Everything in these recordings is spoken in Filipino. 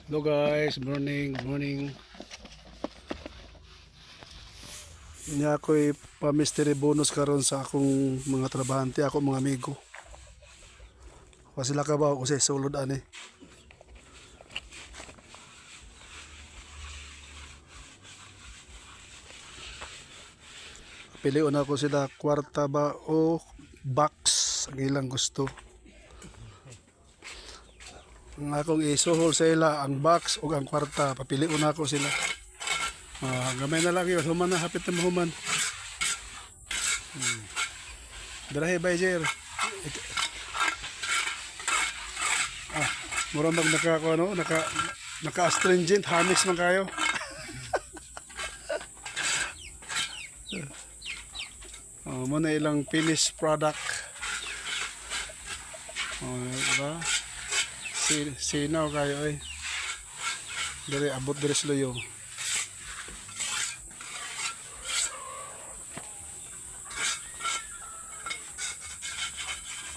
Hello guys, morning, morning. Niya ako'y pa-mystery bonus karon sa akong mga trabahante, ako mga amigo. Sila ka ba kasi sulod ani. Piliun ako sila kwarta ba o box ang ilang gusto. Ang akong isuhol sa ila ang box o ang kwarta, papiliun ako sila. Gamay na lang yun, human na, hapit na mahuman. Darahe Bajer. Mura mag naka astringent hamis man kayo. Mo na ilang finished product. Diba? Sinaw kayo ay. Dari abot dari sloyo.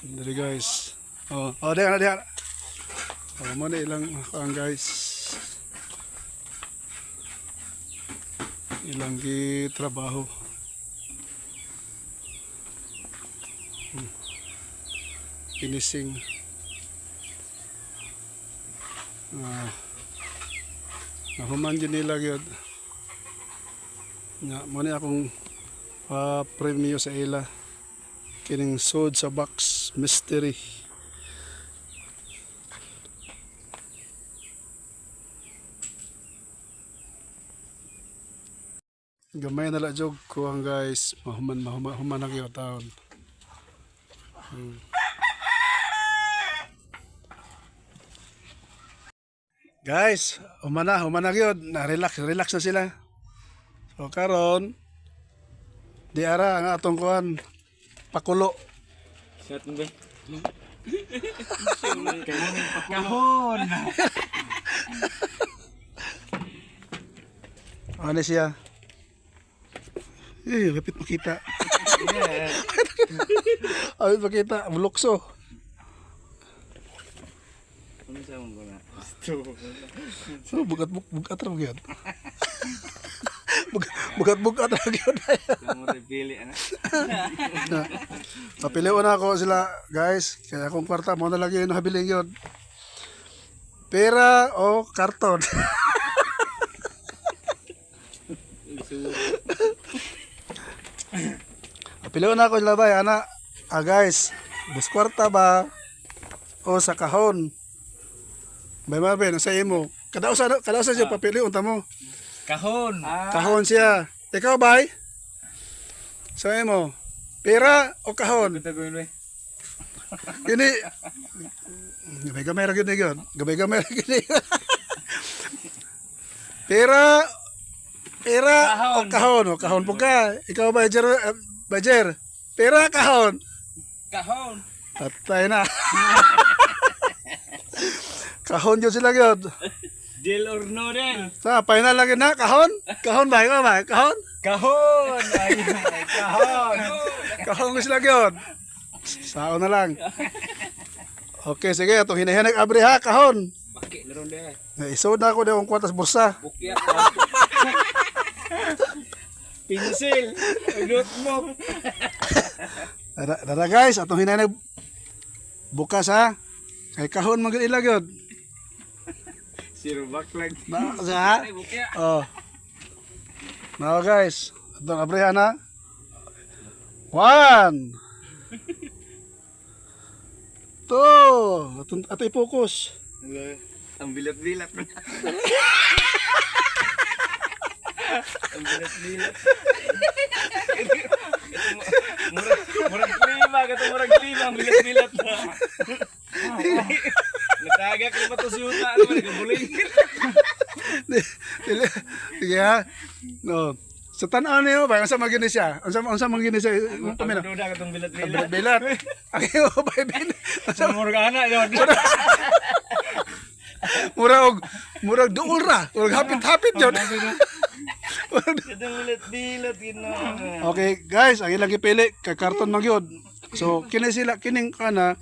Dari guys. Diyan. Mo na ilang guys. Ilang trabaho. Finishing. Nahuman dyan nila yun. Muna akong premyo sa ila. Kining sod sa box mystery. Gamay na lang jog ko ang guys. Human na kayo taon. Guys, human na yun. Relax na sila. So karon di ara ang atong kuan pakulo. Shot mo ba? Kahon! Ano siya? Kapit makita. Kapit makita, bulokso. Ano sa mong ko na? So, bugat ra gyud. Bugat ra gyud. Mo repili ana. Papilion ako sila, guys. Kaya akong kwarta mo na lagi yung habiling yun. Pera o karton. Papilion ako sila ba, ana. Guys, bus kwarta ba o sa kahon? Bay Marvin, sa imo. Kada usa siya papilion ta mo. Kahon! Kahon siya. Ikaw bay? Sa imo. Pera o kahon? Ito ko yun Ini gamay ra gyud ni gyud. Gamay ra gyud. Pera o kahon? O kahon po ka. Ikaw Bajer. Pera kahon. Kahon! Patay na. Kahon gyud sila gyud. Deal or no deal? Sa final lagi na kahon? Kahon ba? Ikaw ba? Kahon? Kahon! Ay, kahon! Kahon sila gyud. Sao na lang. Okay, sige. Itong hinahinag abri ha. Kahon. Baki na ron de. Isod na ako yung kwartas bursa. Buki ako. Pinsil! Notebook! Dara guys, atong hinahinag bukas ha. Kay kahon magid ila gyud. Zero backlag. Na sa. Ay, buki ya. Oh. Now guys, atong abrihan ha. 1 2 ato i-focus. Ang bilat-bilat. Ang bilat-bilat. Murag klima, murag klima, ang bilat-bilat na. Natagak na ba ito si Uta? Ano ba, nagabuling? Sige ha. No. Sa tanaw niyo ba unsa magini siya? Unsa magini siya? Ang duda ka itong bilat-bilat. Bilat. Ang iyo ba bin? Murag ana yun. Murag duol ra. Murag hapit-hapit jud. Itong bilat-bilat yun na. Okay, guys, ang ilang ipili kay karton man gyud. So kini sila kining kana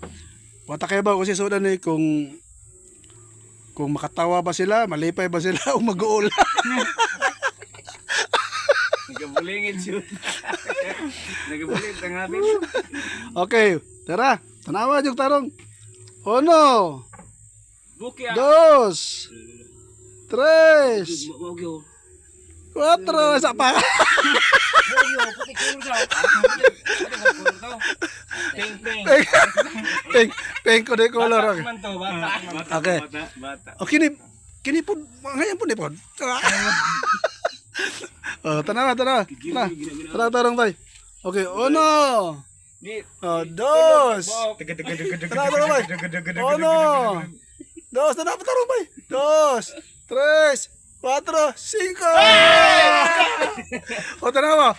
wata kay ba kasi sudan ni kung kung makatawa ba sila, malipay ba sila, o mag-uula. Nagabulingin shoot. Nagabulingin tangapin. Okay, tara. Tanawa yung tarong. Uno, Buki dos, tres, cuatro, isa pa. Ping ping. Pink ko de color. Bata man to, bata. Okay. Bata. O kini po, ngayon po ni po. Oh, tanawa. Tara, tarong tay. Okay, uno, Di. dos. Tanawa bay. Uno, dos, tanawa tarong bay. Dos, tres, cuatro, cinco. O tanawa.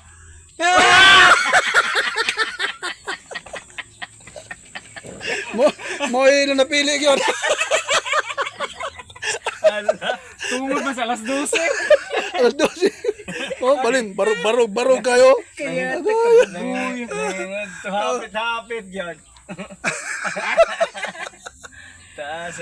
Mo ilo na pili gyud. Tungod ba sa alas 12? Alas 12. Oh, balin, barog kayo. Kaya hapit-hapit yan. Taas.